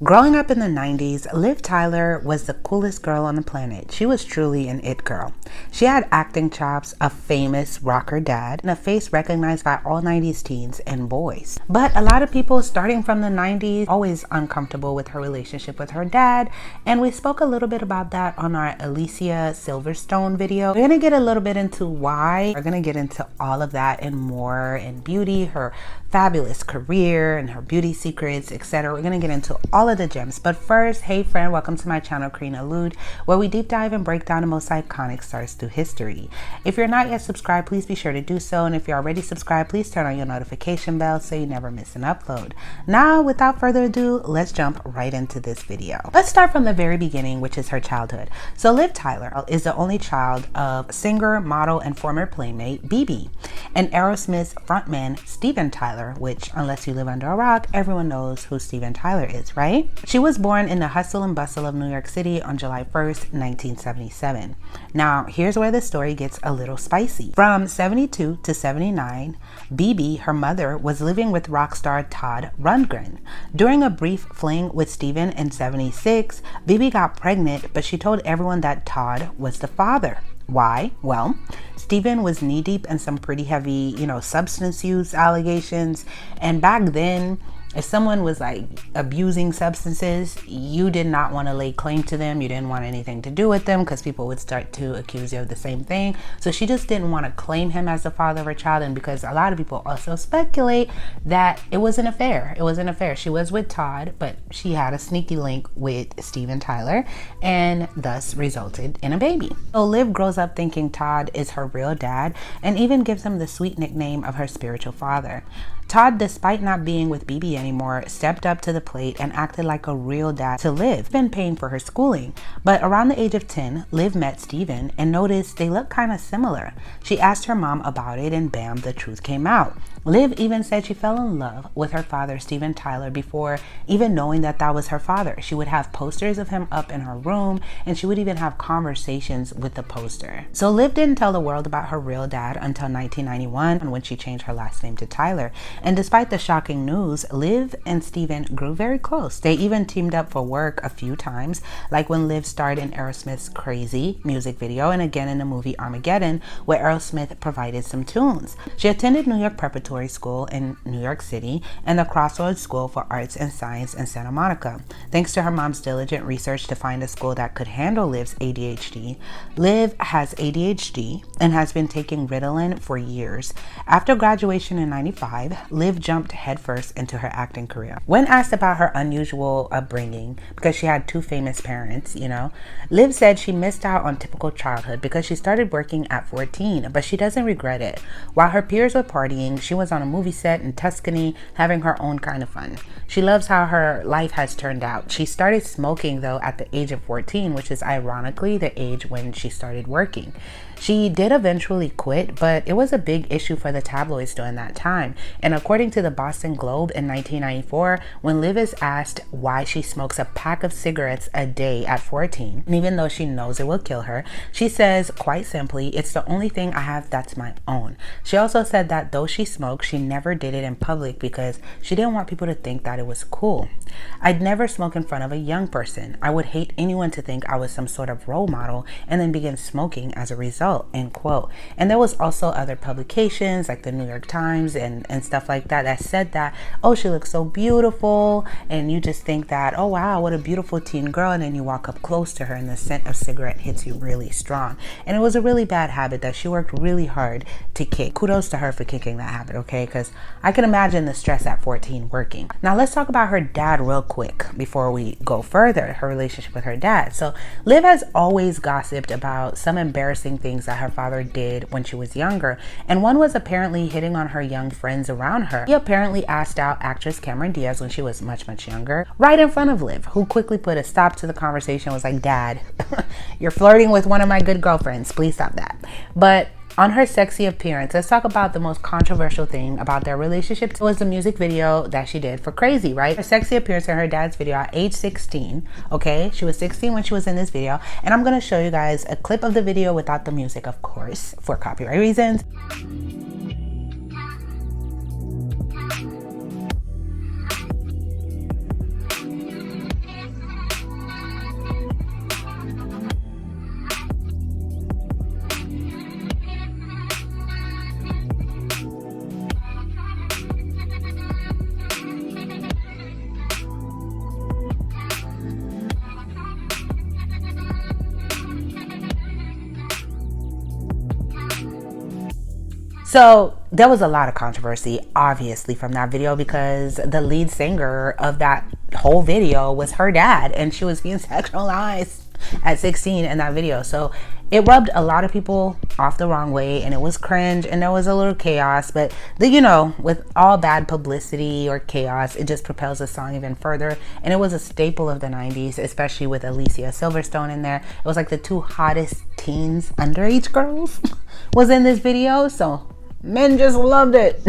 Growing up in the 90s, Liv Tyler was the coolest girl on the planet. She was truly an it girl. She had acting chops, a famous rocker dad, and a face recognized by all 90s teens and boys. But a lot of people starting from the 90s always uncomfortable with her relationship with her dad, and we spoke a little bit about that on our Alicia Silverstone video. We're gonna get a little bit into why. We're gonna get into all of that and more in beauty, her fabulous career and her beauty secrets, etc. We're gonna get into all of the gems. But first, hey friend, welcome to my channel, Cringe, where we deep dive and break down the most iconic stars through history. If you're not yet subscribed, please be sure to do so. And if you're already subscribed, please turn on your notification bell so you never miss an upload. Now, without further ado, let's jump right into this video. Let's start from the very beginning, which is her childhood. So Liv Tyler is the only child of singer, model, and former playmate BB, and Aerosmith's frontman Steven Tyler, which, unless you live under a rock, everyone knows who Steven Tyler is, right? She was born in the hustle and bustle of New York City on July 1st, 1977. Now, here's where the story gets a little spicy. From 72 to 79, BB, her mother, was living with rock star Todd Rundgren. During a brief fling with Steven in 76, BB got pregnant, but she told everyone that Todd was the father. Why? Well, Steven was knee-deep in some pretty heavy, substance use allegations. And back then, if someone was like abusing substances, you did not want to lay claim to them. You didn't want anything to do with them because people would start to accuse you of the same thing. So she just didn't want to claim him as the father of her child. And because a lot of people also speculate that it was an affair. It was an affair. She was with Todd, but she had a sneaky link with Steven Tyler and thus resulted in a baby. So Liv grows up thinking Todd is her real dad and even gives him the sweet nickname of her spiritual father. Todd, despite not being with BB anymore, stepped up to the plate and acted like a real dad to Liv, been paying for her schooling. But around the age of 10, Liv met Steven and noticed they looked kind of similar. She asked her mom about it and bam, the truth came out. Liv even said she fell in love with her father, Steven Tyler, before even knowing that that was her father. She would have posters of him up in her room, and she would even have conversations with the poster. So Liv didn't tell the world about her real dad until 1991, when she changed her last name to Tyler. And despite the shocking news, Liv and Steven grew very close. They even teamed up for work a few times, like when Liv starred in Aerosmith's Crazy music video and again in the movie Armageddon, where Aerosmith provided some tunes. She attended New York Preparatory School in New York City and the Crossroads School for Arts and Science in Santa Monica. Thanks to her mom's diligent research to find a school that could handle Liv's ADHD, Liv has ADHD and has been taking Ritalin for years. After graduation in 95, Liv jumped headfirst into her acting career. When asked about her unusual upbringing, because she had two famous parents, Liv said she missed out on typical childhood because she started working at 14, but she doesn't regret it. While her peers were partying, she was on a movie set in Tuscany having her own kind of fun. She loves how her life has turned out. She started smoking though at the age of 14, which is ironically the age when she started working. She did eventually quit, but it was a big issue for the tabloids during that time. And according to the Boston Globe in 1994, when Liv is asked why she smokes a pack of cigarettes a day at 14, and even though she knows it will kill her, she says, quite simply, "It's the only thing I have that's my own." She also said that though she smoked, she never did it in public because she didn't want people to think that it was cool. "I'd never smoke in front of a young person. I would hate anyone to think I was some sort of role model and then begin smoking as a result." End quote. And there was also other publications like the New York Times and stuff like that that said that, oh, she looks so beautiful, and you just think that, oh wow, what a beautiful teen girl, and then you walk up close to her and the scent of cigarette hits you really strong. And it was a really bad habit that she worked really hard to kick. Kudos to her for kicking that habit, okay? Because I can imagine the stress at 14 working. Now let's talk about her dad real quick before we go further, her relationship with her dad. So Liv has always gossiped about some embarrassing things that her father did when she was younger, and one was apparently hitting on her young friends around her. He apparently asked out actress Cameron Diaz when she was much younger, right in front of Liv, who quickly put a stop to the conversation, was like, "Dad, you're flirting with one of my good girlfriends, please stop that." But on her sexy appearance, let's talk about the most controversial thing about their relationship. It was the music video that she did for Crazy, right? Her sexy appearance in her dad's video at age 16, okay? She was 16 when she was in this video, and I'm gonna show you guys a clip of the video without the music, of course, for copyright reasons. So there was a lot of controversy, obviously, from that video because the lead singer of that whole video was her dad, and she was being sexualized at 16 in that video. So it rubbed a lot of people off the wrong way, and it was cringe, and there was a little chaos. But with all bad publicity or chaos, it just propels a song even further. And it was a staple of the 90s, especially with Alicia Silverstone in there. It was like the two hottest teens underage girls was in this video, so men just loved it.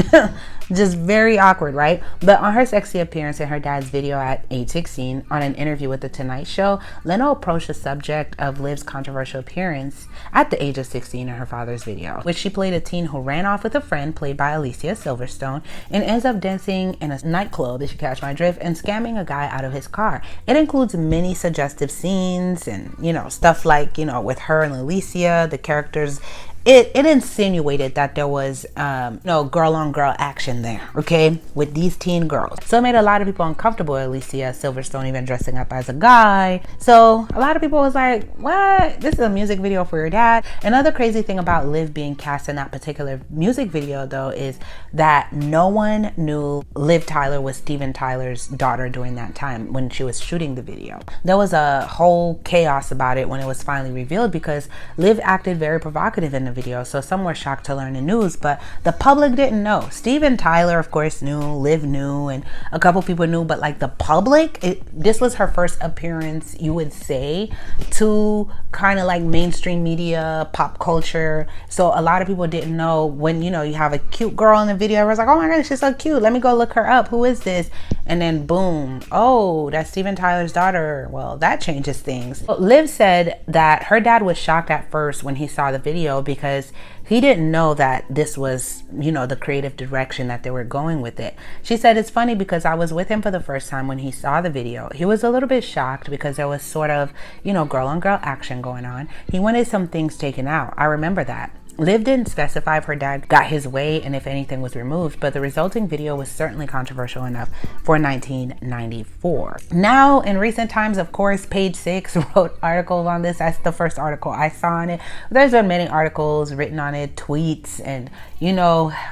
Just very awkward, right? But on her sexy appearance in her dad's video at age 16 on an interview with The Tonight Show, Leno approached the subject of Liv's controversial appearance at the age of 16 in her father's video, which she played a teen who ran off with a friend played by Alicia Silverstone and ends up dancing in a nightclub, if you catch my drift, and scamming a guy out of his car. It includes many suggestive scenes and, stuff like, with her and Alicia, the characters. It insinuated that there was girl on girl action there, okay, with these teen girls. So it made a lot of people uncomfortable. Alicia Silverstone even dressing up as a guy. So a lot of people was like, what? This is a music video for your dad. Another crazy thing about Liv being cast in that particular music video, though, is that no one knew Liv Tyler was Steven Tyler's daughter during that time when she was shooting the video. There was a whole chaos about it when it was finally revealed because Liv acted very provocative in the video, so some were shocked to learn the news, but the public didn't know. Steven Tyler, of course, knew, Liv knew, and a couple people knew, but like the public, this was her first appearance, you would say, to kind of like mainstream media, pop culture. So a lot of people didn't know when, you have a cute girl in the video. Everyone's like, oh my gosh, she's so cute. Let me go look her up. Who is this? And then boom, oh, that's Steven Tyler's daughter. Well, that changes things. Liv said that her dad was shocked at first when he saw the video because he didn't know that this was, the creative direction that they were going with it. She said, it's funny because I was with him for the first time when he saw the video. He was a little bit shocked because there was sort of, girl on girl action going on. He wanted some things taken out. I remember that. Liv didn't specify if her dad got his way and if anything was removed, but the resulting video was certainly controversial enough for 1994. Now, in recent times, of course, Page Six wrote articles on this. That's the first article I saw on it. There's been many articles written on it, tweets, and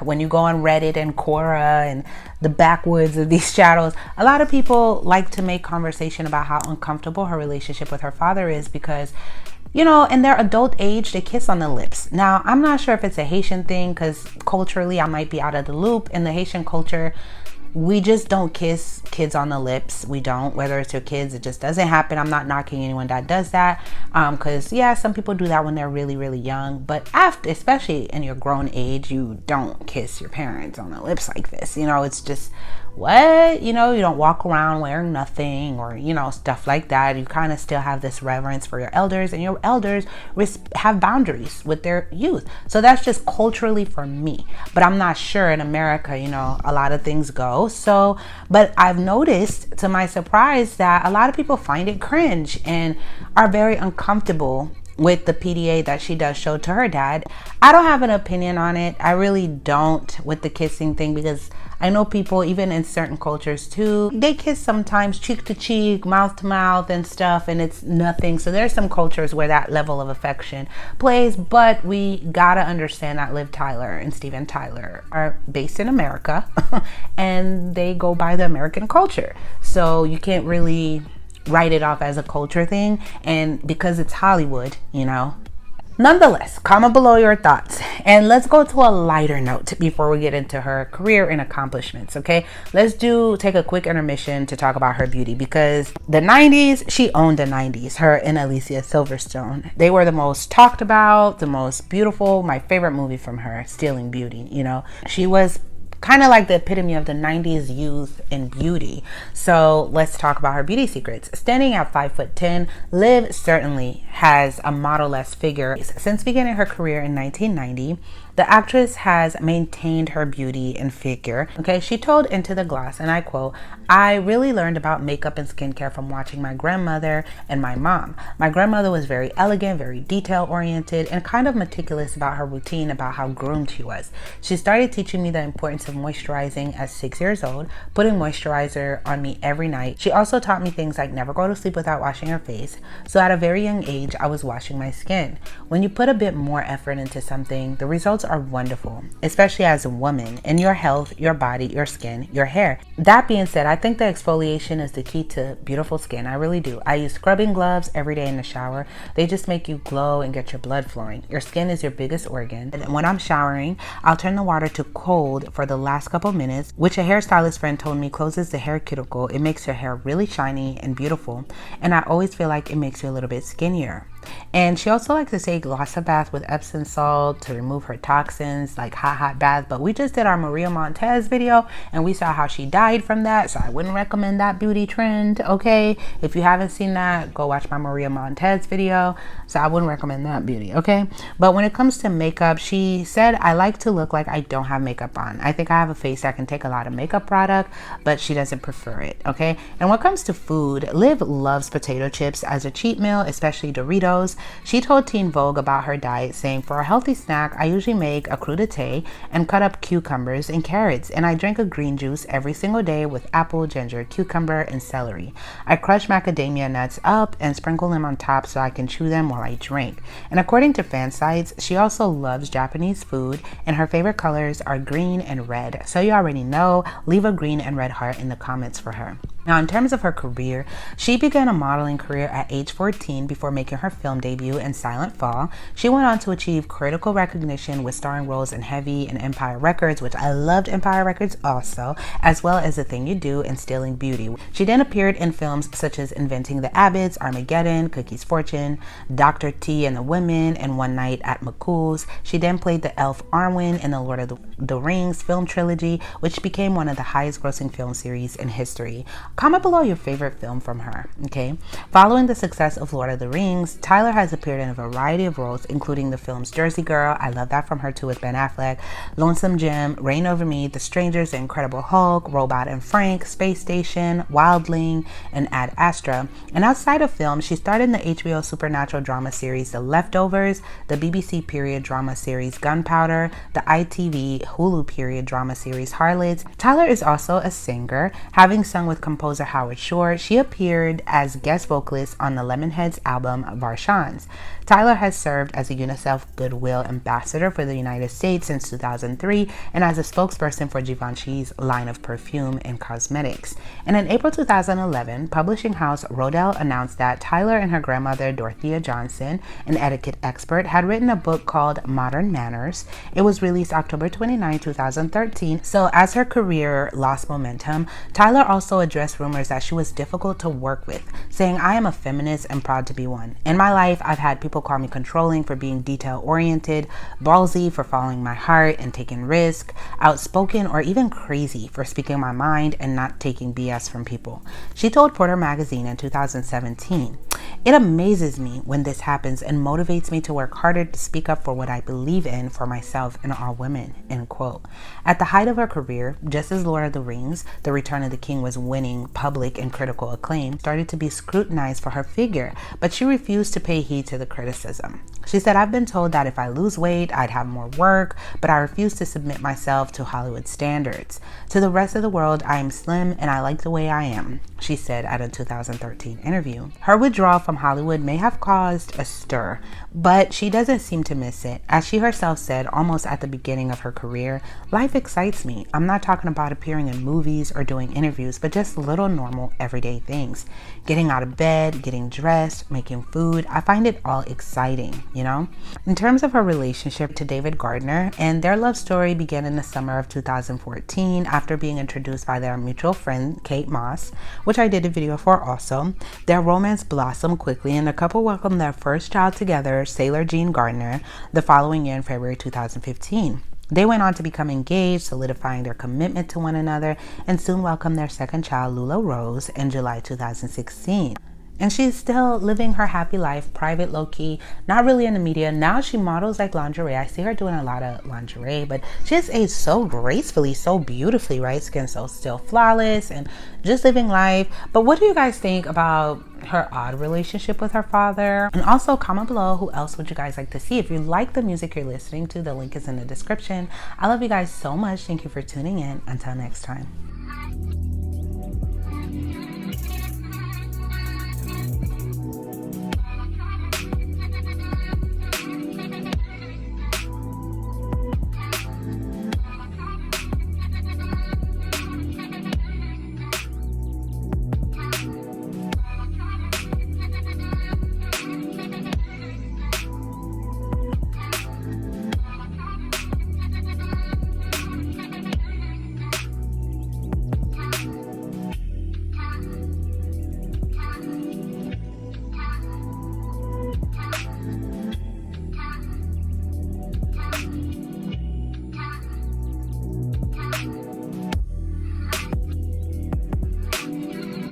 when you go on Reddit and Quora and the backwoods of these shadows, a lot of people like to make conversation about how uncomfortable her relationship with her father is because in their adult age, they kiss on the lips. Now, I'm not sure if it's a Haitian thing because culturally I might be out of the loop. In the Haitian culture, we just don't kiss kids on the lips. We don't, whether it's your kids, it just doesn't happen. I'm not knocking anyone that does that because some people do that when they're really, really young. But after, especially in your grown age, you don't kiss your parents on the lips like this. It's just, what? You don't walk around wearing nothing or, stuff like that. You kind of still have this reverence for your elders, and your elders have boundaries with their youth. So that's just culturally for me. But I'm not sure in America, a lot of things go. So, but I've noticed to my surprise that a lot of people find it cringe and are very uncomfortable with the PDA that she does show to her dad. I don't have an opinion on it. I really don't with the kissing thing because I know people, even in certain cultures too, they kiss sometimes cheek to cheek, mouth to mouth and stuff, and it's nothing. So there's some cultures where that level of affection plays, but we gotta understand that Liv Tyler and Steven Tyler are based in America and they go by the American culture. So you can't really write it off as a culture thing, and because it's Hollywood, Nonetheless, comment below your thoughts, and let's go to a lighter note before we get into her career and accomplishments, okay? Let's take a quick intermission to talk about her beauty because the 90s, she owned the 90s, her and Alicia Silverstone. They were the most talked about, the most beautiful. My favorite movie from her, Stealing Beauty, She was kind of like the epitome of the 90s youth and beauty. So let's talk about her beauty secrets. Standing at 5'10", Liv certainly has a model-esque figure. Since beginning her career in 1990, the actress has maintained her beauty and figure. Okay, she told Into the Gloss, and I quote, "I really learned about makeup and skincare from watching my grandmother and my mom. My grandmother was very elegant, very detail-oriented, and kind of meticulous about her routine, about how groomed she was. She started teaching me the importance of moisturizing at 6 years old, putting moisturizer on me every night. She also taught me things like never go to sleep without washing your face. So at a very young age, I was washing my skin. When you put a bit more effort into something, the results are wonderful, especially as a woman, in your health, your body, your skin, your hair. That being said, I think the exfoliation is the key to beautiful skin. I really do. I use scrubbing gloves every day in the shower. They just make you glow and get your blood flowing. Your skin is your biggest organ. And when I'm showering, I'll turn the water to cold for the last couple minutes, which a hairstylist friend told me closes the hair cuticle. It makes your hair really shiny and beautiful. And I always feel like it makes you a little bit skinnier. And she also likes to take lots of baths with Epsom salt to remove her toxins, like hot baths. But we just did our Maria Montez video and we saw how she died from that. So I wouldn't recommend that beauty trend, okay? If you haven't seen that, go watch my Maria Montez video. So I wouldn't recommend that beauty, okay? But when it comes to makeup, she said, I like to look like I don't have makeup on. I think I have a face that can take a lot of makeup product, but she doesn't prefer it, okay? And when it comes to food, Liv loves potato chips as a cheat meal, especially Doritos. She told Teen Vogue about her diet, saying, for a healthy snack, I usually make a crudité and cut up cucumbers and carrots, and I drink a green juice every single day with apple, ginger, cucumber, and celery. I crush macadamia nuts up and sprinkle them on top so I can chew them while I drink. And according to fan sites, she also loves Japanese food, and her favorite colors are green and red. So you already know, leave a green and red heart in the comments for her. Now, in terms of her career, she began a modeling career at age 14 before making her film debut in Silent Fall. She went on to achieve critical recognition with starring roles in Heavy and Empire Records, which I loved Empire Records also, as well as The Thing You Do and Stealing Beauty. She then appeared in films such as Inventing the Abbotts, Armageddon, Cookie's Fortune, Dr. T and the Women, and One Night at McCool's. She then played the elf Arwen in the Lord of the Rings film trilogy, which became one of the highest grossing film series in history. Comment below your favorite film from her, okay? Following the success of Lord of the Rings, Tyler has appeared in a variety of roles, including the films Jersey Girl, I love that from her too with Ben Affleck, Lonesome Jim, Reign Over Me, The Strangers, The Incredible Hulk, Robot and Frank, Space Station, Wildling, and Ad Astra. And outside of film, she starred in the HBO supernatural drama series The Leftovers, the BBC period drama series Gunpowder, the ITV Hulu period drama series Harlots. Tyler is also a singer, having sung with composer Howard Shore. She appeared as guest vocalist on the Lemonheads album Varshans. Tyler has served as a UNICEF Goodwill Ambassador for the United States since 2003 and as a spokesperson for Givenchy's line of perfume and cosmetics. And in April 2011, publishing house Rodale announced that Tyler and her grandmother Dorothea Johnson, an etiquette expert, had written a book called Modern Manners. It was released October 29, 2013. So as her career lost momentum, Tyler also addressed rumors that she was difficult to work with, saying, I am a feminist and proud to be one. In my life, I've had people call me controlling for being detail-oriented, ballsy for following my heart and taking risks, outspoken or even crazy for speaking my mind and not taking BS from people. She told Porter Magazine in 2017, it amazes me when this happens and motivates me to work harder to speak up for what I believe in for myself and all women, end quote. At the height of her career, just as Lord of the Rings, The Return of the King was winning public and critical acclaim, started to be scrutinized for her figure, but she refused to pay heed to the criticism. She said, I've been told that if I lose weight, I'd have more work, but I refuse to submit myself to Hollywood standards. To the rest of the world, I am slim and I like the way I am, she said at a 2013 interview. Her withdrawal from Hollywood may have caused a stir, but she doesn't seem to miss it. As she herself said almost at the beginning of her career, life excites me. I'm not talking about appearing in movies or doing interviews, but just little normal everyday things. Getting out of bed, getting dressed, making food. I find it all exciting, you know? In terms of her relationship to David Gardner, and their love story began in the summer of 2014 after being introduced by their mutual friend, Kate Moss, which I did a video for also. Their romance blossomed quickly and the couple welcomed their first child together, Sailor Jean Gardner, the following year in February 2015. They went on to become engaged, solidifying their commitment to one another, and soon welcomed their second child, Lula Rose, in July 2016. And she's still living her happy life, private, low-key, not really in the media. Now she models like lingerie. I see her doing a lot of lingerie, but she just aged so gracefully, so beautifully, right? Skin so still flawless and just living life. But what do you guys think about her odd relationship with her father? And also comment below, who else would you guys like to see? If you like the music you're listening to, the link is in the description. I love you guys so much. Thank you for tuning in. Until next time.